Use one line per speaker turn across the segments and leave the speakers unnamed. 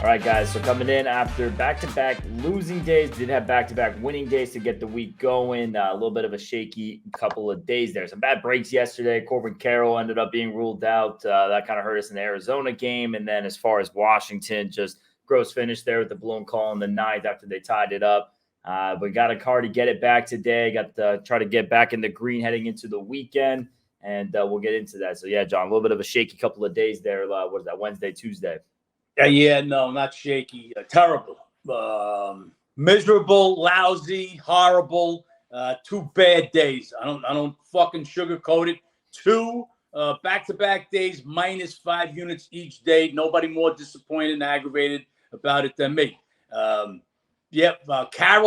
All right, guys. So coming in after back-to-back losing days, did have back-to-back winning days to get the week going. A little bit of a shaky couple of days there. Some bad breaks yesterday. Corbin Carroll ended up being ruled out. That kind of hurt us in the Arizona game. And then as far as Washington, just gross finish there with the blown call in the ninth after they tied it up. We got a car to get it back today. Got to try to get back in the green heading into the weekend. And we'll get into that. So, yeah, John, a little bit of a shaky couple of days there. What is that, Wednesday, Tuesday?
No, not shaky. Terrible. Miserable, lousy, horrible. 2 bad days. I don't fucking sugarcoat it. 2 back-to-back days, -5 units each day. Nobody more disappointed and aggravated about it than me. Carroll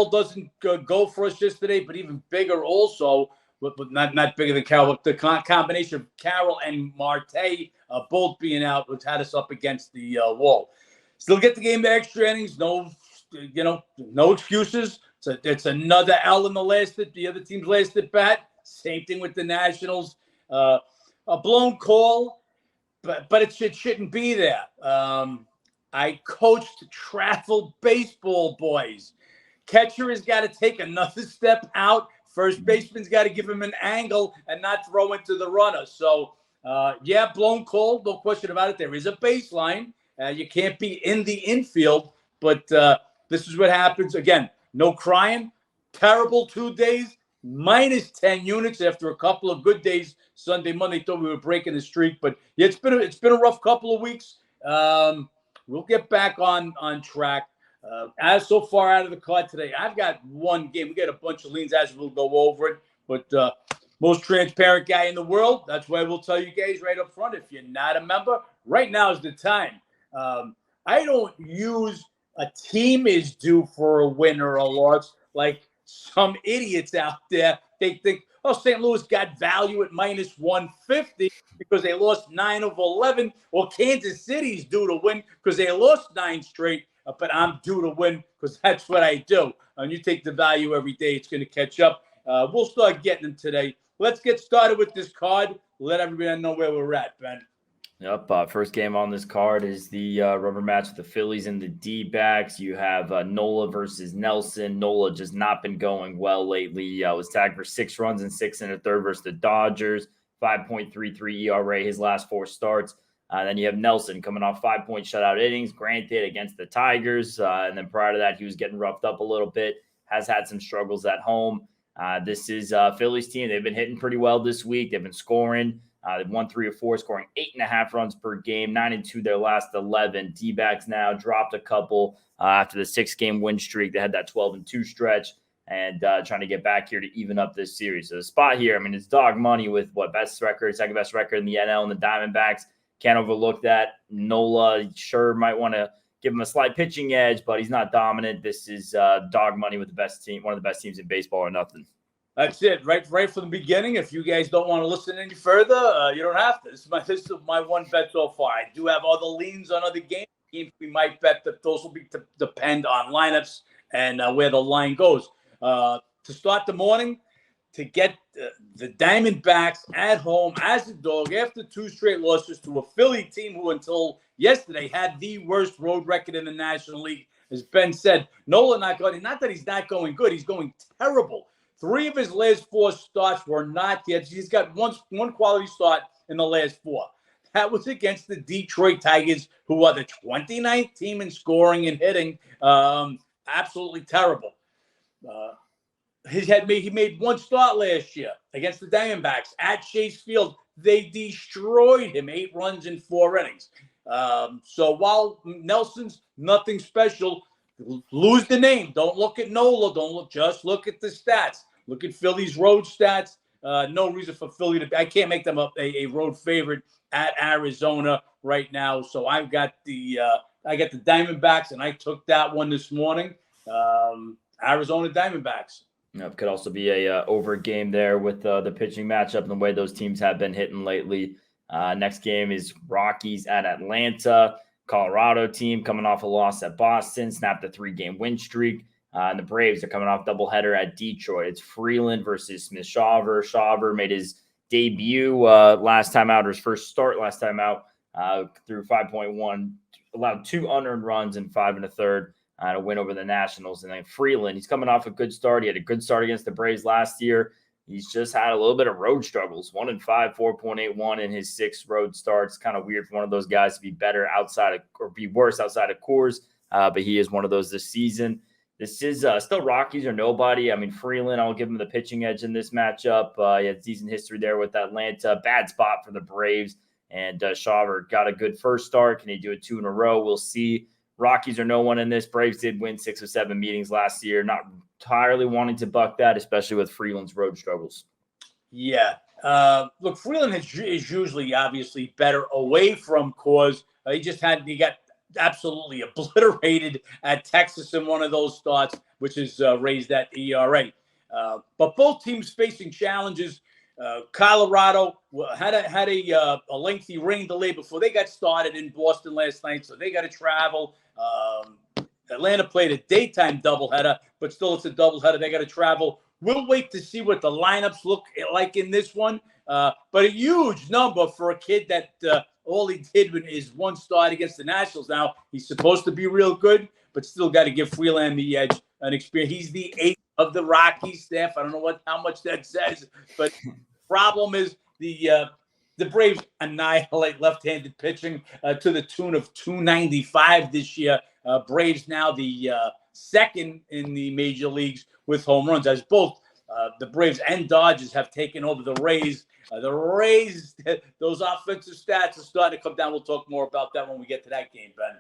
doesn't go for us yesterday, but even bigger also. But not bigger than Carroll, but the combination of Carroll and Marte both being out, which had us up against the wall. Still get the game to extra innings. No excuses. It's another L in the other team's last at bat. Same thing with the Nationals. A blown call, but it shouldn't be there. I coached travel baseball boys. Catcher has got to take another step out. First baseman's got to give him an angle and not throw into the runner. So, blown call, no question about it. There is a baseline. You can't be in the infield, but this is what happens. Again, no crying. Terrible 2 days, -10 units after a couple of good days. Sunday, Monday, thought we were breaking the streak, but yeah, it's been a rough couple of weeks. We'll get back on track. As so far out of the card today, I've got one game. We got a bunch of leans as we'll go over it, but most transparent guy in the world. That's why we'll tell you guys right up front. If you're not a member, right now is the time. I don't use a team is due for a win or a loss like some idiots out there. They think, St. Louis got value at -150 because they lost 9 of 11. Well, Kansas City's due to win because they lost 9 straight. But I'm due to win because that's what I do. And you take the value every day, it's going to catch up. We'll start getting them today. Let's get started with this card. Let everybody know where we're at, Ben.
Yep. First game on this card is the rubber match with the Phillies and the D-backs. You have Nola versus Nelson. Nola just not been going well lately. Was tagged for 6 runs and 6 1/3 versus the Dodgers. 5.33 ERA his last 4 starts. Then you have Nelson coming off 5-point shutout innings, granted against the Tigers. And then prior to that, he was getting roughed up a little bit, has had some struggles at home. This is Phillies team. They've been hitting pretty well this week. They've been scoring. They've won 3 of 4, scoring 8.5 runs per game, 9-2 their last 11. D-backs now dropped a couple after the 6-game win streak. They had that 12-2 stretch and trying to get back here to even up this series. So the spot here, it's dog money with second best record in the NL and the Diamondbacks. Can't overlook that. Nola sure might want to give him a slight pitching edge, but he's not dominant. This is dog money with the best team, one of the best teams in baseball or nothing.
That's it, right from the beginning. If you guys don't want to listen any further, you don't have to. This is my one bet so far. I do have other leans on other games we might bet, that those will be to depend on lineups and where the line goes. To start the morning, to get the Diamondbacks at home as a dog after 2 straight losses to a Philly team who until yesterday had the worst road record in the National League. As Ben said, Nola not that he's not going good, he's going terrible. 3 of his last 4 starts were not yet. He's got one quality start in the last 4. That was against the Detroit Tigers, who are the 29th team in scoring and hitting. Absolutely terrible. He made 1 start last year against the Diamondbacks at Chase Field. They destroyed him, 8 runs in 4 innings. So while Nelson's nothing special, lose the name. Don't look at Nola. Just look at the stats. Look at Philly's road stats. No reason for Philly to. I can't make them a road favorite at Arizona right now. So I've got the Diamondbacks, and I took that one this morning. Arizona Diamondbacks.
Yep, could also be a over game there with the pitching matchup and the way those teams have been hitting lately. Next game is Rockies at Atlanta. Colorado team coming off a loss at Boston, snapped a 3-game win streak. And the Braves are coming off doubleheader at Detroit. It's Freeland versus Smith-Shawver. Shawver made his debut last time out, or his first start last time out, through 5.1 allowed 2 unearned runs in 5 1/3 to win over the Nationals. And then Freeland, he's coming off a good start. He had a good start against the Braves last year. He's just had a little bit of road struggles. 1-5, 4.81 in his 6 road starts. Kind of weird for one of those guys to be better outside of, or be worse outside of Coors. But he is one of those this season. This is still Rockies or nobody. I mean, Freeland, I'll give him the pitching edge in this matchup. He had decent history there with Atlanta. Bad spot for the Braves. And Shawver got a good first start. Can he do it 2 in a row? We'll see. Rockies are no one in this. Braves did win 6 or 7 meetings last year. Not entirely wanting to buck that, especially with Freeland's road struggles.
Yeah. Look, Freeland is usually obviously better away from Coors. He got absolutely obliterated at Texas in one of those starts, which has raised that ERA. But both teams facing challenges. Colorado had a lengthy rain delay before they got started in Boston last night, so they got to travel. Atlanta played a daytime doubleheader, but still it's a doubleheader. They got to travel. We'll wait to see what the lineups look like in this one. But a huge number for a kid that all he did is 1 start against the Nationals. Now, he's supposed to be real good, but still got to give Freeland the edge and experience. He's the 8th of the Rockies staff. I don't know how much that says, but problem is the Braves annihilate left-handed pitching to the tune of 295 this year. Braves now the second in the major leagues with home runs, as both the Braves and Dodgers have taken over the Rays. The Rays, those offensive stats are starting to come down. We'll talk more about that when we get to that game, Ben.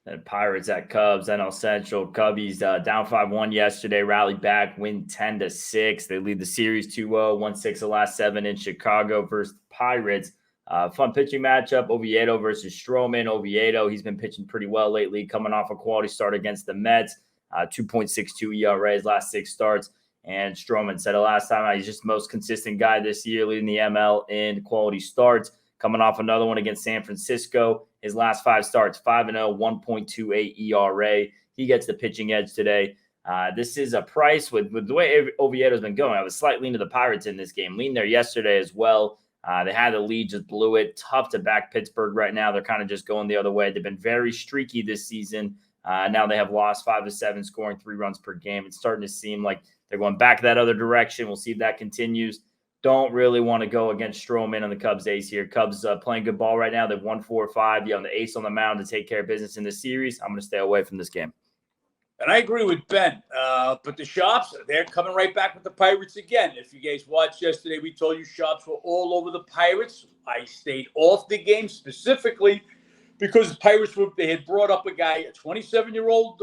And Pirates at Cubs, NL Central. Cubbies down 5-1 yesterday, rallied back, win 10-6. They lead the series 2-0, won 6 of the last 7 in Chicago versus Pirates. Fun pitching matchup, Oviedo versus Stroman. Oviedo, he's been pitching pretty well lately, coming off a quality start against the Mets. 2.62 ERA his last 6 starts. And Stroman said it last time, he's just the most consistent guy this year, leading the ML in quality starts. Coming off another one against San Francisco. His last 5 starts, 5-0, 1.28 ERA. He gets the pitching edge today. This is a price with the way Oviedo's been going. I was slightly into the Pirates in this game. Leaned there yesterday as well. They had the lead, just blew it. Tough to back Pittsburgh right now. They're kind of just going the other way. They've been very streaky this season. Now they have lost 5 of 7, scoring 3 runs per game. It's starting to seem like they're going back that other direction. We'll see if that continues. Don't really want to go against Stroman on the Cubs ace here. Cubs playing good ball right now. They've won 4 or 5. You know, the ace on the mound to take care of business in the series. I'm going to stay away from this game.
And I agree with Ben. But the Sharps, they're coming right back with the Pirates again. If you guys watched yesterday, we told you Sharps were all over the Pirates. I stayed off the game specifically because the Pirates they had brought up a guy, a 27-year-old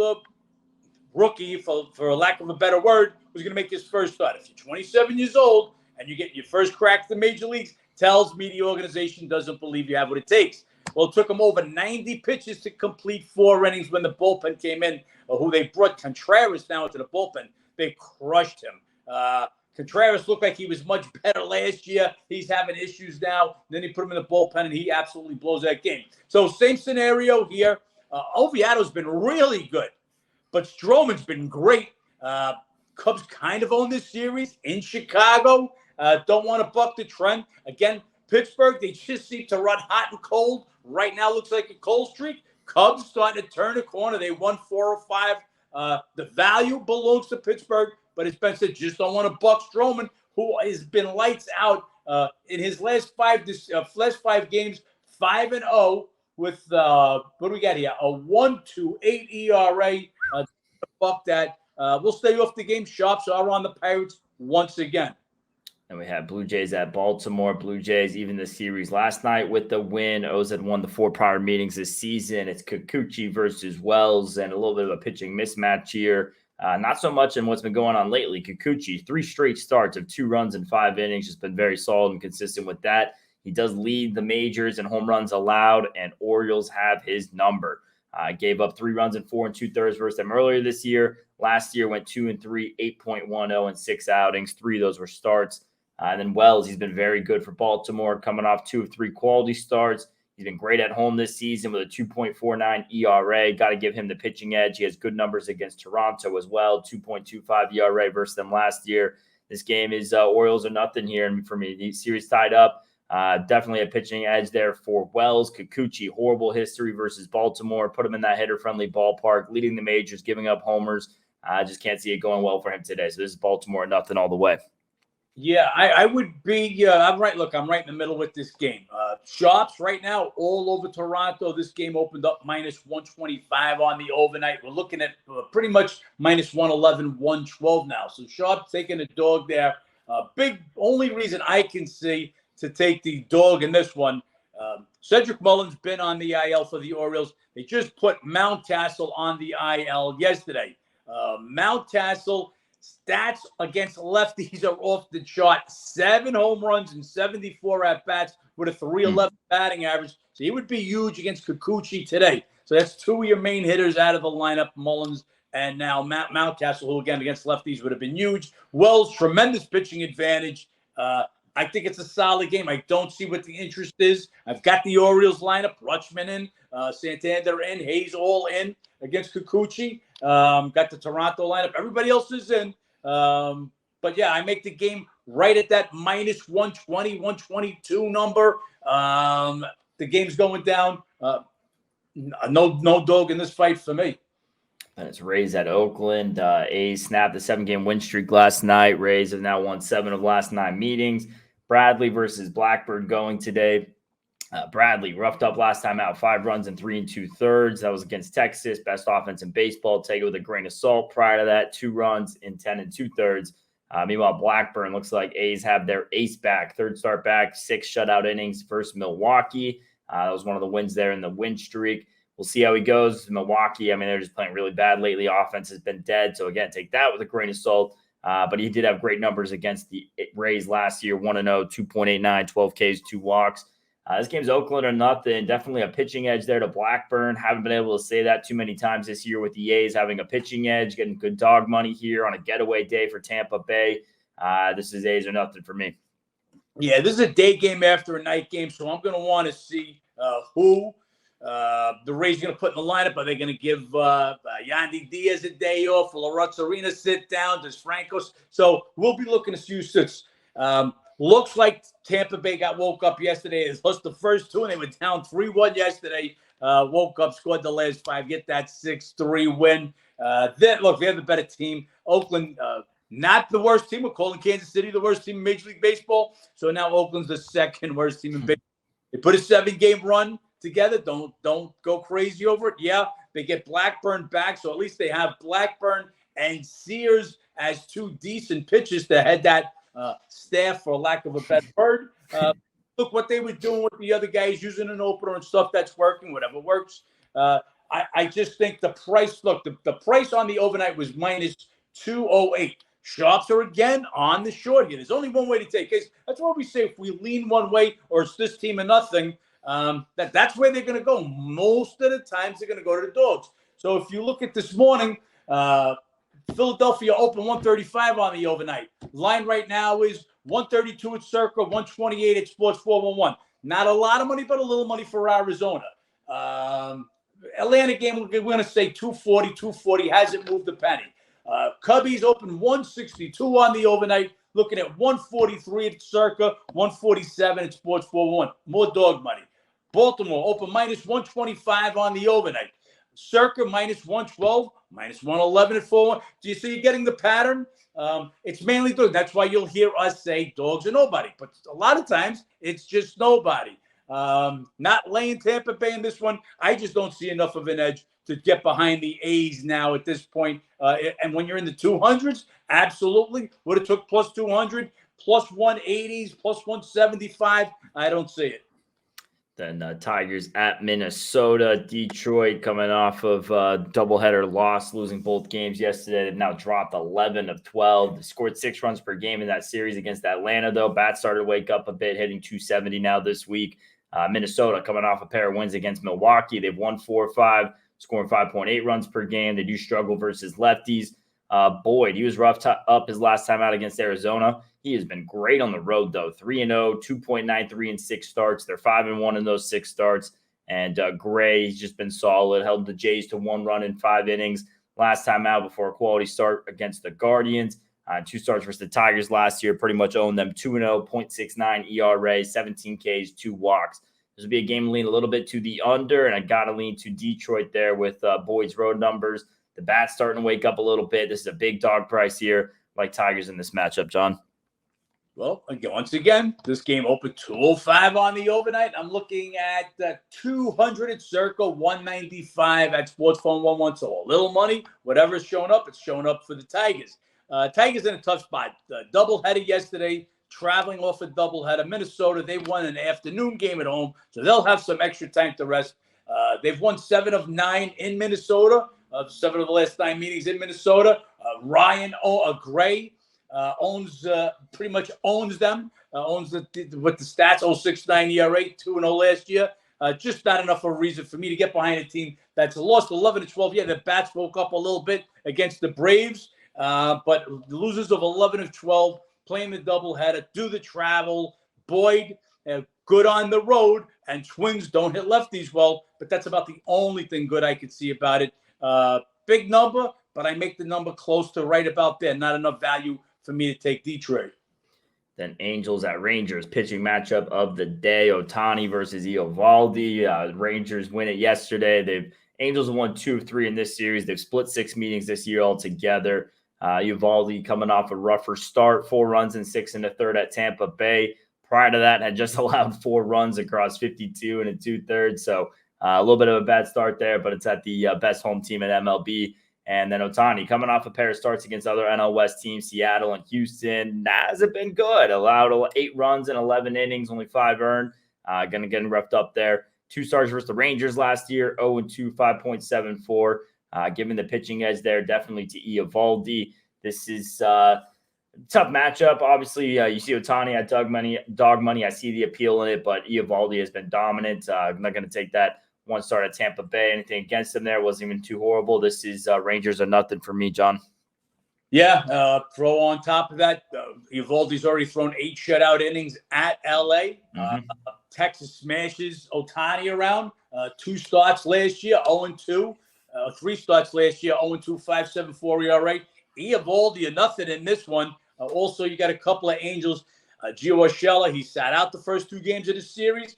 rookie, for lack of a better word, was going to make his first start. If you're 27 years old and you get your first crack at the major leagues, tells me the organization doesn't believe you have what it takes. Well, it took him over 90 pitches to complete 4 innings when the bullpen came in, who they brought Contreras now into the bullpen. They crushed him. Contreras looked like he was much better last year. He's having issues now. Then they put him in the bullpen, and he absolutely blows that game. So same scenario here. Oviedo's been really good, but Stroman's been great. Cubs kind of own this series in Chicago. Don't want to buck the trend. Again, Pittsburgh, they just seem to run hot and cold. Right now looks like a cold streak. Cubs starting to turn the corner. They won 4 or 5. The value belongs to Pittsburgh, but as Ben said, just don't want to buck Stroman, who has been lights out in his last 5 games, 5-0 with, what do we got here? A 1.28 ERA. Buck that. We'll stay off the game. Sharps are on the Pirates once again.
And we have Blue Jays at Baltimore. Blue Jays, even the series last night with the win. O's had won the 4 prior meetings this season. It's Kikuchi versus Wells and a little bit of a pitching mismatch here. Not so much in what's been going on lately. Kikuchi, 3 straight starts of 2 runs in 5 innings. Just been very solid and consistent with that. He does lead the majors in home runs allowed, and Orioles have his number. Gave up 3 runs in 4 2/3 versus them earlier this year. Last year went 2-3, 8.10 in 6 outings. 3 of those were starts. And then Wells, he's been very good for Baltimore, coming off 2 of 3 quality starts. He's been great at home this season with a 2.49 ERA. Got to give him the pitching edge. He has good numbers against Toronto as well, 2.25 ERA versus them last year. This game is Orioles are nothing here. And for me, the series tied up. Definitely a pitching edge there for Wells. Kikuchi, horrible history versus Baltimore. Put him in that hitter-friendly ballpark, leading the majors, giving up homers. I just can't see it going well for him today. So this is Baltimore nothing all the way.
Yeah, I would be. I'm right. Look, I'm right in the middle with this game. Shops right now all over Toronto. This game opened up minus 125 on the overnight. We're looking at pretty much minus 111, 112 now. So Sharp taking a dog there. Big only reason I can see to take the dog in this one. Cedric Mullins been on the IL for the Orioles. They just put Mountcastle on the IL yesterday. Mountcastle stats against lefties are off the chart. 7 home runs and 74 at-bats with a 311 batting average. So he would be huge against Kikuchi today. So that's 2 of your main hitters out of the lineup, Mullins and now Mountcastle, who again against lefties would have been huge. Wells, tremendous pitching advantage. I think it's a solid game. I don't see what the interest is. I've got the Orioles lineup, Rutschman in, Santander in, Hayes all in against Kikuchi. Got the Toronto lineup. Everybody else is in. But yeah, I make the game right at that minus 120, 122 number. The game's going down. No dog in this fight for me.
And it's Rays at Oakland. A's snapped the 7-game win streak last night. Rays have now won 7 of the last 9 meetings. Bradley versus Blackburn going today. Bradley roughed up last time out, 5 runs in 3 2/3. That was against Texas, best offense in baseball. Take it with a grain of salt. Prior to that, 2 runs in 10 2/3. Meanwhile, Blackburn looks like A's have their ace back, 3rd start back, 6 shutout innings versus Milwaukee. That was one of the wins there in the win streak. We'll see how he goes. Milwaukee, I mean, they're just playing really bad lately. Offense has been dead. So, again, take that with a grain of salt. But he did have great numbers against the Rays last year, 1-0, 2.89, 12 Ks, 2 walks. This game's Oakland or nothing. Definitely a pitching edge there to Blackburn. Haven't been able to say that too many times this year with the A's having a pitching edge, getting good dog money here on a getaway day for Tampa Bay. This is A's or nothing for me.
Yeah, this is a day game after a night game, so I'm going to want to see who the Rays are going to put in the lineup. Are they going to give Yandy Diaz a day off? Will Lutz Arena sit down? Does Francos? So we'll be looking to see sits. Looks like Tampa Bay woke up yesterday. They lost the first 2, and they were down 3-1 yesterday. Woke up, scored the last 5, get that 6-3 win. They're the better team. Oakland, not the worst team. We're calling Kansas City the worst team in Major League Baseball. So now Oakland's the 2nd worst team in baseball. They put a 7-game run together. Don't go crazy over it. Yeah, they get Blackburn back, so at least they have Blackburn and Sears as 2 decent pitchers to head that staff, for lack of a better word. Look what they were doing with the other guys, using an opener and stuff. That's working, whatever works. I just think the price, the price on the overnight was minus 208. Shops are again on the short here. There's only one way to take it. That's why we say if we lean one way or it's this team or nothing, that's where they're going to go. Most of the times they're going to go to the dogs. So if you look at this morning, Philadelphia opened 135 on the overnight. Line right now is 132 at Circa, 128 at Sports 411. Not a lot of money, but a little money for Arizona. Atlanta game, we're going to say 240, 240. Hasn't moved a penny. Cubbies open 162 on the overnight. Looking at 143 at Circa, 147 at Sports 411. More dog money. Baltimore open minus 125 on the overnight. Circa minus 112, minus 111 at 4-1. Do you see you're getting the pattern? It's mainly dogs. That's why you'll hear us say dogs are nobody. But a lot of times it's just nobody. Not laying Tampa Bay in this one. I just don't see enough of an edge to get behind the A's now at this point. And when you're in the 200s, absolutely. Would have took plus 200, plus 180s, plus 175. I don't see it.
Then Tigers at Minnesota. Detroit coming off of doubleheader loss, losing both games yesterday. They've now dropped 11 of 12. They scored 6 runs per game in that series against Atlanta, though. Bats started to wake up a bit, hitting 270 now this week. Minnesota coming off a pair of wins against Milwaukee. They've won 4-5, scoring 5.8 runs per game. They do struggle versus lefties. Boyd, he was roughed up his last time out against Arizona. He has been great on the road, though. 3-0, 2.93 in 6 starts. They're 5-1 in those 6 starts. And Gray, he's just been solid. Held the Jays to 1 run in 5 innings last time out before a quality start against the Guardians. Two starts versus the Tigers last year, pretty much owned them 2-0, 0.69 ERA, 17 Ks, 2 walks. This will be a game to lean a little bit to the under, and I got to lean to Detroit there with Boyd's road numbers. The bat's starting to wake up a little bit. This is a big dog price here, like Tigers in this matchup, John.
Well, once again, this game opened 205 on the overnight. I'm looking at 200 at circa 195 at Sports Phone 11. So a little money, whatever's showing up, it's showing up for the Tigers. Tigers in a tough spot. Doubleheader yesterday, traveling off a doubleheader. Minnesota, they won an afternoon game at home, so they'll have some extra time to rest. They've won 7 of 9 in Minnesota, 7 of the last 9 meetings in Minnesota. Ryan Gray pretty much owns them, owns with the stats, 0.69 ERA, 2-0 last year. Just not enough of a reason for me to get behind a team that's lost 11-12. Yeah, the bats woke up a little bit against the Braves, but the losers of 11-12, playing the doubleheader, do the travel. Boyd, good on the road, and Twins don't hit lefties well, but that's about the only thing good I could see about it. Big number, but I make the number close to right about there. Not enough value for me to take Detroit.
Then Angels at Rangers, pitching matchup of the day. Ohtani versus Eovaldi. Rangers win it yesterday. Angels have won 2 of 3 in this series. They've split 6 meetings this year altogether. Eovaldi coming off a rougher start, 4 runs and 6 1/3 at Tampa Bay. Prior to that, had just allowed 4 runs across 52 and 2/3. So a little bit of a bad start there, but it's at the best home team in MLB. And then Ohtani coming off a pair of starts against other NL West teams, Seattle and Houston, hasn't been good. Allowed 8 runs in 11 innings, only 5 earned. Going to get roughed up there. 2 starts versus the Rangers last year, 0-2, 5.74. Giving the pitching edge there definitely to Eovaldi. This is a tough matchup. Obviously, you see Ohtani at dog money. I see the appeal in it, but Eovaldi has been dominant. I'm not going to take that 1 start at Tampa Bay. Anything against him there wasn't even too horrible. This is Rangers are nothing for me, John.
Yeah, throw on top of that, Eovaldi's already thrown 8 shutout innings at L.A. Texas smashes Ohtani around. 2 starts last year, 0-2. 3 starts last year, 0-2, 5.74 ERA. Eovaldi, nothing in this one. Also, you got a couple of Angels. Gio Urshela, he sat out the first 2 games of the series.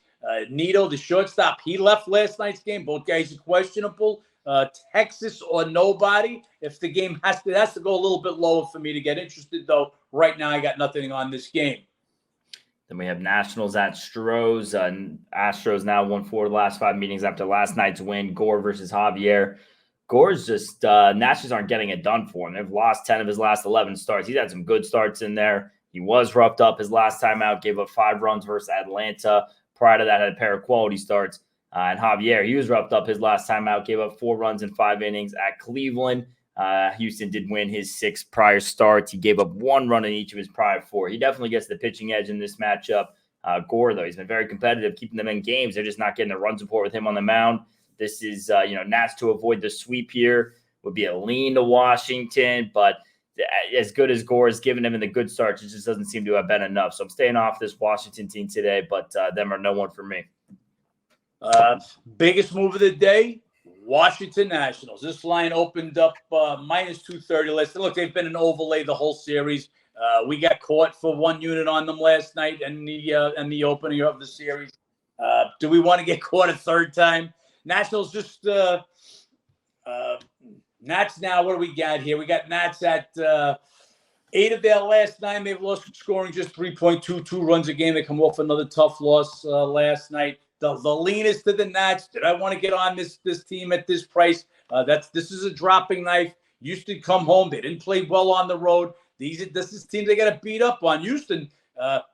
Nito, the shortstop, he left last night's game. Both guys are questionable. Texas or nobody. If the game has to go a little bit lower for me to get interested, though. Right now, I got nothing on this game.
Then we have Nationals at Stros. Astros now won 4 of the last 5 meetings after last night's win. Gore versus Javier. Gore's just Nationals aren't getting it done for him. They've lost 10 of his last 11 starts. He's had some good starts in there. He was roughed up his last time out, gave up 5 runs versus Atlanta. Prior to that, had a pair of quality starts. And Javier, he was roughed up his last time out, gave up 4 runs in 5 innings at Cleveland. Houston did win his 6 prior starts. He gave up 1 run in each of his prior 4. He definitely gets the pitching edge in this matchup. Gore, though, he's been very competitive, keeping them in games. They're just not getting the run support with him on the mound. This is, Nats to avoid the sweep here would be a lean to Washington, but as good as Gore has given him in the good starts, it just doesn't seem to have been enough. So I'm staying off this Washington team today, but them are no one for me.
Biggest move of the day, Washington Nationals. This line opened up minus 230. Look, they've been an overlay the whole series. We got caught for 1 unit on them last night and the opening of the series. Do we want to get caught a 3rd time? Nationals just Nats now. What do we got here? We got Nats at 8 of their last 9. They've lost scoring just 3.22 runs a game. They come off another tough loss last night. The leanest to the Nats. Did I want to get on this team at this price? This is a dropping knife. Houston come home. They didn't play well on the road. This is teams they got to beat up on. Houston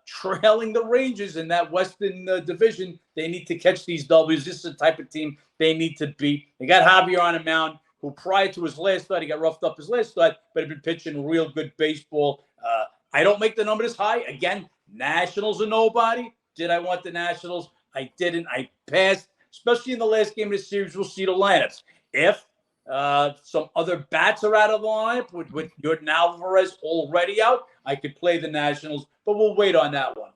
trailing the Rangers in that Western division. They need to catch these W's. This is the type of team they need to beat. They got Javier on a mound, who prior to his last start, he got roughed up his last start, but had been pitching real good baseball. I don't make the number this high. Again, Nationals are nobody. Did I want the Nationals? I didn't. I passed, especially in the last game of the series. We'll see the lineups. If some other bats are out of the lineup with Jordan Alvarez already out, I could play the Nationals, but we'll wait on that one.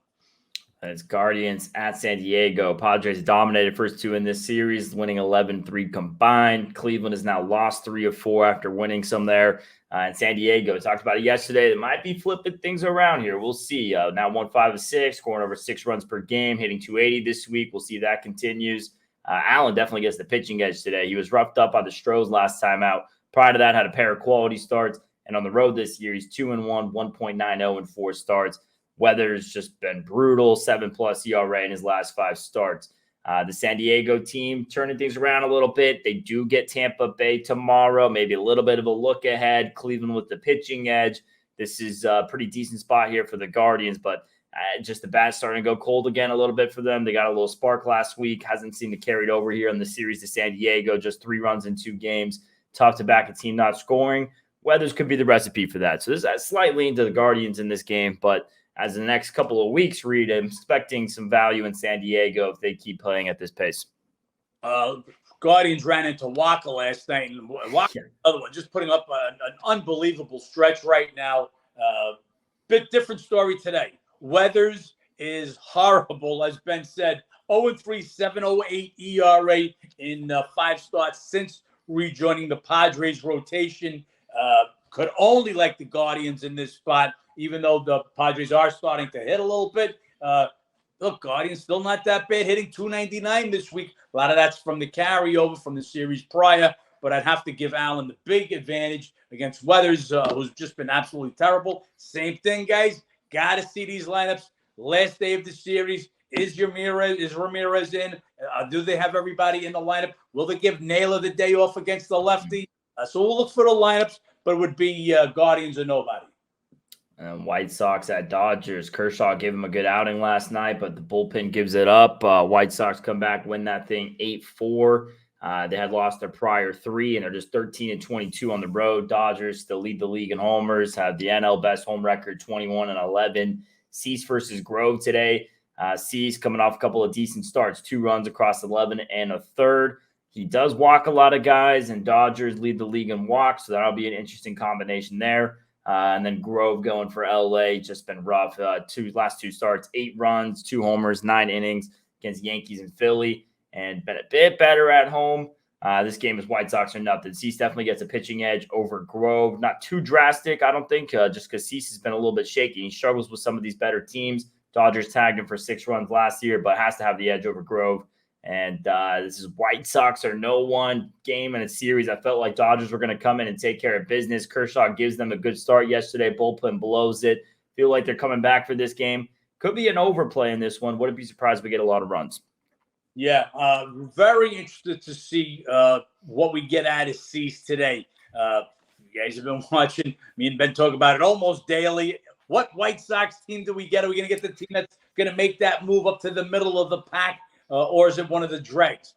And it's Guardians at San Diego. Padres dominated first two in this series, winning 11-3 combined. Cleveland has now lost 3 of 4 after winning some there. And San Diego, talked about it yesterday. They might be flipping things around here. We'll see. Now 1-5 of 6, scoring over 6 runs per game, hitting 280 this week. We'll see if that continues. Allen definitely gets the pitching edge today. He was roughed up by the Stros last time out. Prior to that, had a pair of quality starts. And on the road this year, he's 2-1, 1.90 in 4 starts. Weather's just been brutal, 7+ ERA in his last 5 starts. The San Diego team turning things around a little bit. They do get Tampa Bay tomorrow, maybe a little bit of a look ahead. Cleveland with the pitching edge. This is a pretty decent spot here for the Guardians, but just the bat starting to go cold again a little bit for them. They got a little spark last week. Hasn't seemed to carry it over here in the series to San Diego. Just 3 runs in 2 games. Tough to back a team not scoring. Weathers could be the recipe for that. So there's slightly into the Guardians in this game, but as the next couple of weeks, Reed, I'm expecting some value in San Diego if they keep playing at this pace.
Guardians ran into Waka last night, and Waka, another one, just putting up an unbelievable stretch right now. Bit different story today. Weathers is horrible, as Ben said. 0-3, 7.08 ERA in 5 starts since rejoining the Padres rotation. Could only like the Guardians in this spot, even though the Padres are starting to hit a little bit. Look, Guardians still not that bad, hitting 299 this week. A lot of that's from the carryover from the series prior, but I'd have to give Allen the big advantage against Weathers, who's just been absolutely terrible. Same thing, guys. Got to see these lineups. Last day of the series. Is Ramirez in? Do they have everybody in the lineup? Will they give Naylor the day off against the lefty? So we'll look for the lineups, but it would be Guardians or nobody.
White Sox at Dodgers. Kershaw gave him a good outing last night, but the bullpen gives it up. White Sox come back, win that thing 8-4. They had lost their prior 3, and they're just 13-22 on the road. Dodgers still lead the league in homers, have the NL best home record, 21-11. Cease versus Grove today. Cease coming off a couple of decent starts, 2 runs across 11 and a third. He does walk a lot of guys, and Dodgers lead the league in walks, so that'll be an interesting combination there. And then Grove going for LA, just been rough. Last 2 starts, 8 runs, 2 homers, 9 innings against Yankees and Philly, and been a bit better at home. This game is White Sox or nothing. Cease definitely gets a pitching edge over Grove. Not too drastic, I don't think, just because Cease has been a little bit shaky. He struggles with some of these better teams. Dodgers tagged him for 6 runs last year, but has to have the edge over Grove. And this is White Sox or no one game in a series. I felt like Dodgers were going to come in and take care of business. Kershaw gives them a good start yesterday. Bullpen blows it. Feel like they're coming back for this game. Could be an overplay in this one. Wouldn't be surprised if we get a lot of runs.
Yeah, very interested to see what we get out of Cease today. You guys have been watching me and Ben talk about it almost daily. What White Sox team do we get? Are we going to get the team that's going to make that move up to the middle of the pack? Or is it one of the dregs?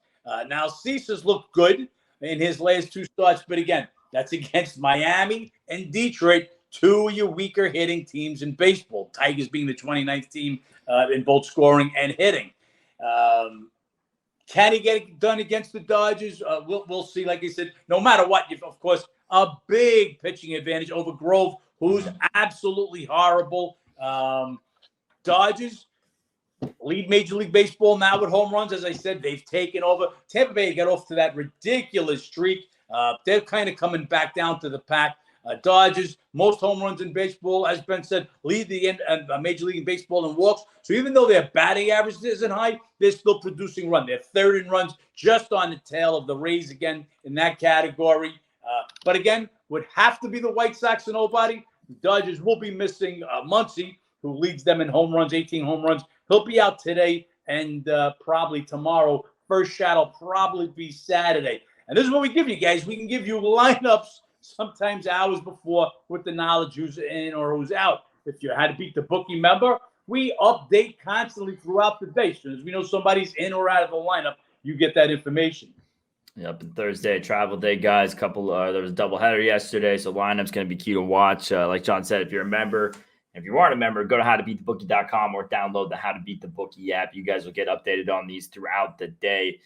Now, Cease has looked good in his last 2 starts, but again, that's against Miami and Detroit, 2 of your weaker hitting teams in baseball. Tigers being the 29th team in both scoring and hitting. Can he get it done against the Dodgers? We'll see. Like I said, no matter what, you've, of course, a big pitching advantage over Grove, who's absolutely horrible. Dodgers lead Major League Baseball now with home runs. As I said, they've taken over. Tampa Bay got off to that ridiculous streak. They're kind of coming back down to the pack. Dodgers, most home runs in baseball, as Ben said, lead the Major League Baseball in walks. So even though their batting average isn't high, they're still producing runs. They're 3rd in runs, just on the tail of the Rays again in that category. But again, would have to be the White Sox and nobody. The Dodgers will be missing Muncy, who leads them in home runs, 18 home runs. He'll be out today and probably tomorrow. First shot will probably be Saturday. And this is what we give you guys. We can give you lineups sometimes hours before with the knowledge who's in or who's out. If you had to beat the bookie member, we update constantly throughout the day. So as we know somebody's in or out of the lineup, you get that information.
Yep, and Thursday, travel day, guys. There was a doubleheader yesterday, so lineup's going to be key to watch. Like John said, if you're a member, if you aren't a member, go to howtobeatthebookie.com or download the How to Beat the Bookie app. You guys will get updated on these throughout the day.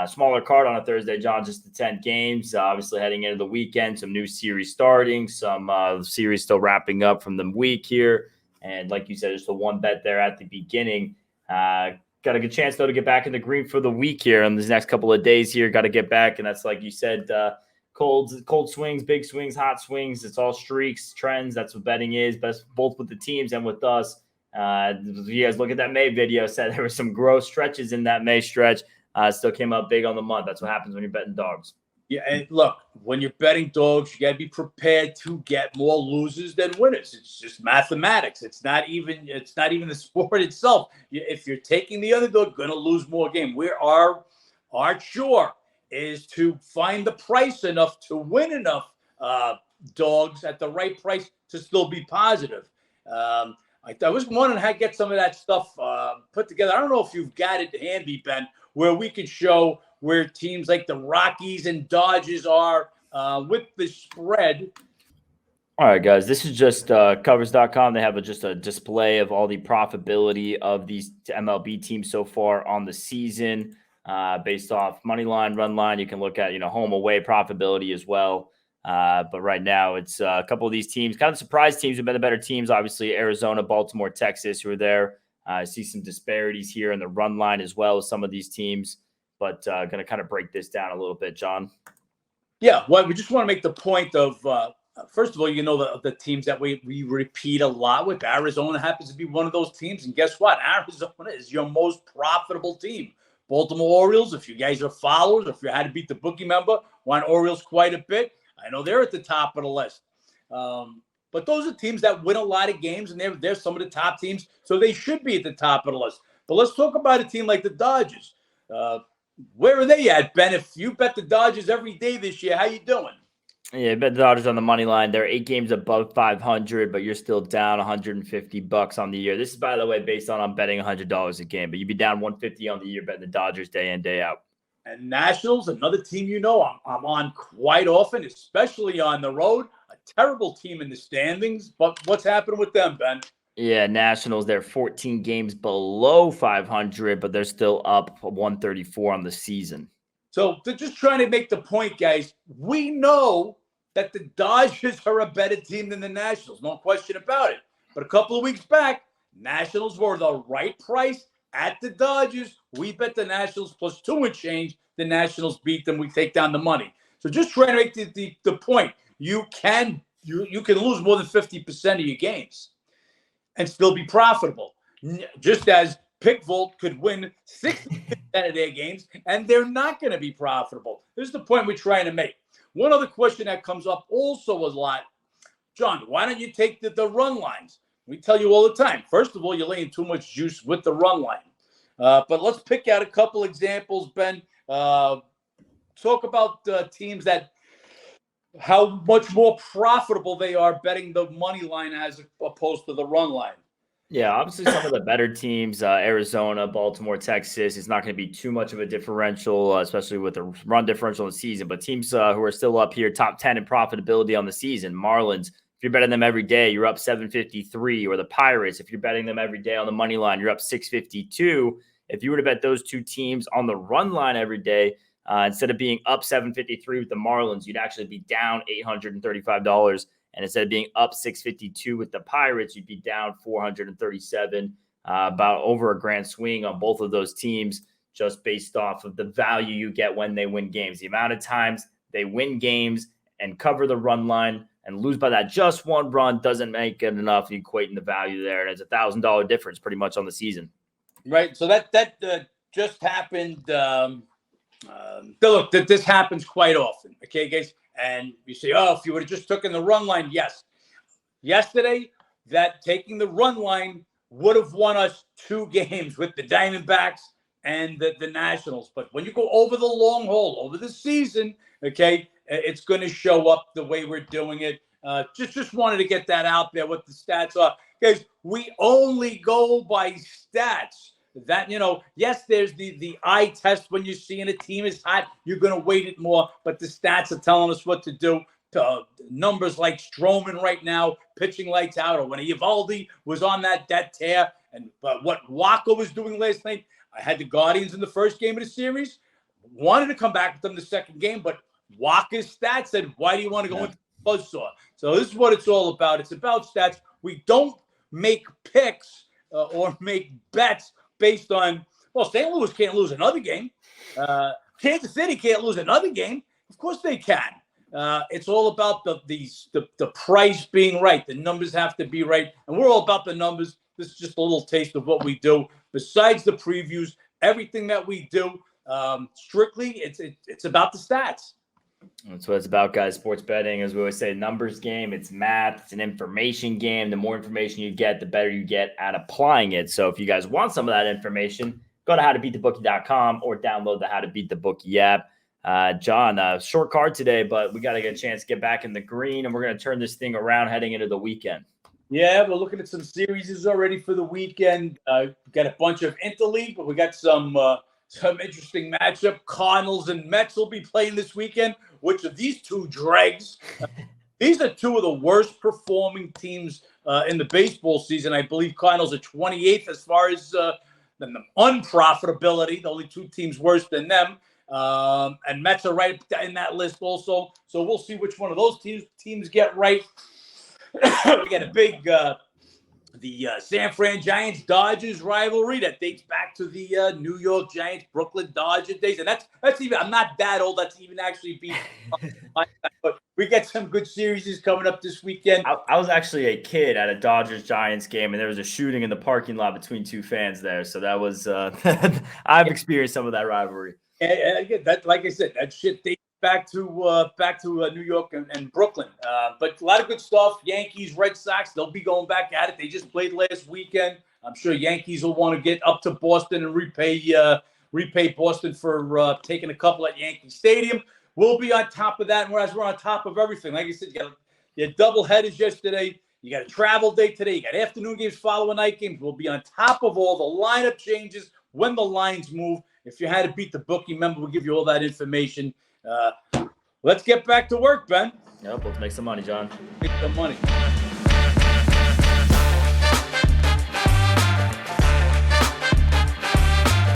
Smaller card on a Thursday, John, just the 10 games. Obviously heading into the weekend, some new series starting, some series still wrapping up from the week here. And like you said, just the one bet there at the beginning. Got a good chance, though, to get back in the green for the week here in these next couple of days here. Got to get back, and that's like you said, cold swings, big swings, hot swings. It's all streaks, trends. That's what betting is, both with the teams and with us. You guys look at that May video, said there were some gross stretches in that May stretch. Still came up big on the month. That's what happens when you're betting dogs.
Yeah, and look, when you're betting dogs, you got to be prepared to get more losers than winners. It's just mathematics. It's not even the sport itself. If you're taking the underdog, going to lose more game. Our chore is to find the price enough to win enough dogs at the right price to still be positive. I was wondering how to get some of that stuff put together. I don't know if you've got it handy, Ben, where we could show where teams like the Rockies and Dodgers are with the spread.
All right, guys, this is just covers.com. They have just a display of all the profitability of these MLB teams so far on the season based off money line, run line. You can look at, home away profitability as well. But right now it's a couple of these teams, kind of surprise teams who've been the better teams. Obviously, Arizona, Baltimore, Texas, who are there. I see some disparities here in the run line as well as some of these teams. But going to kind of break this down a little bit, John.
Yeah, well, we just want to make the point of, first of all, the teams that we repeat a lot with. Arizona happens to be one of those teams. And guess what? Arizona is your most profitable team. Baltimore Orioles, if you guys are followers, if you had to beat the bookie member, want Orioles quite a bit. I know they're at the top of the list. But those are teams that win a lot of games, and they're some of the top teams, so they should be at the top of the list. But let's talk about a team like the Dodgers. Where are they at, Ben? If you bet the Dodgers every day this year, how you doing?
Yeah, bet the Dodgers on the money line. They're 8 games above 500, but you're still down $150 on the year. This is, by the way, based on I'm betting $100 a game, but you'd be down $150 on the year betting the Dodgers day in, day out.
And Nationals, another team I'm on quite often, especially on the road. A terrible team in the standings, but what's happening with them, Ben?
Yeah, Nationals, they're 14 games below 500, but they're still up 134 on the season.
So they're just trying to make the point, guys. We know that the Dodgers are a better team than the Nationals, no question about it. But a couple of weeks back, Nationals were the right price at the Dodgers. We bet the Nationals plus 2 and change. The Nationals beat them. We take down the money. So just trying to make the point. You can lose more than 50% of your games and still be profitable. Just as Pickvolt could win 60% of their games, and they're not going to be profitable. This is the point we're trying to make. One other question that comes up also a lot, John, why don't you take the run lines? We tell you all the time. First of all, you're laying too much juice with the run line. But let's pick out a couple examples, Ben. Talk about teams that how much more profitable they are betting the money line as opposed to the run line.
Yeah, obviously some of the better teams, Arizona, Baltimore, Texas, it's not going to be too much of a differential, especially with the run differential in the season. But teams who are still up here, top 10 in profitability on the season, Marlins, if you're betting them every day, you're up 753. Or the Pirates, if you're betting them every day on the money line, you're up 652. If you were to bet those two teams on the run line every day, instead of being up 753 with the Marlins, you'd actually be down $835. And instead of being up 652 with the Pirates, you'd be down 437, about over a grand swing on both of those teams, just based off of the value you get when they win games. The amount of times they win games and cover the run line and lose by that just one run doesn't make it enough equating the value there. And it's $1,000 difference pretty much on the season.
Right. So that just happened. Look, this happens quite often. Okay, guys. And you say, oh, if you would have just taken the run line, yes. Yesterday, that taking the run line would have won us 2 games with the Diamondbacks and the Nationals. But when you go over the long haul, over the season, okay, it's going to show up the way we're doing it. Just wanted to get that out there, what the stats are. Guys, we only go by stats. That, yes, there's the eye test when you're seeing a team is hot. You're going to weight it more, but the stats are telling us what to do. Numbers like Stroman right now, pitching lights out, or when Eovaldi was on that tear, and what Walker was doing last night. I had the Guardians in the first game of the series. Wanted to come back with them the second game, but Walker's stats said, why do you want to go into the buzzsaw? So this is what it's all about. It's about stats. We don't make picks or make bets based on, well, St. Louis can't lose another game. Kansas City can't lose another game. Of course they can. It's all about the price being right. The numbers have to be right. And we're all about the numbers. This is just a little taste of what we do. Besides the previews, everything that we do, strictly, it's about the stats.
That's what it's about, guys. Sports betting, as we always say, numbers game. It's math. It's an information game. The more information you get, the better you get at applying it. So if you guys want some of that information, go to howtobeatthebookie.com or download the How to Beat the Bookie app. John, short card today, but we got to get a chance to get back in the green, and we're going to turn this thing around heading into the weekend.
Yeah, we're looking at some series already for the weekend. We got a bunch of interleague, but we got some interesting matchup. Cardinals and Mets will be playing this weekend. Which of these two dregs? These are two of the worst performing teams in the baseball season. I believe Cardinals are 28th as far as the unprofitability. The only two teams worse than them. And Mets are right in that list also. So we'll see which one of those teams get right. We got a big the San Fran Giants-Dodgers rivalry that dates back to the New York Giants-Brooklyn Dodger days. And that's even, I'm not that old. That's even actually being, but we get some good series coming up this weekend.
I was actually a kid at a Dodgers-Giants game, and there was a shooting in the parking lot between two fans there. So that was, I've experienced some of that rivalry.
And again, that, like I said, that shit dates back to New York and Brooklyn. But a lot of good stuff. Yankees, Red Sox, they'll be going back at it. They just played last weekend. I'm sure Yankees will want to get up to Boston and repay Boston for taking a couple at Yankee Stadium. We'll be on top of that, and whereas we're on top of everything. Like I said, you had double headers yesterday. You got a travel day today. You got afternoon games following night games. We'll be on top of all the lineup changes when the lines move. If you had to beat the bookie, remember, we'll give you all that information. Let's get back to work, Ben.
Yep, let's make some money, John.
Make some money.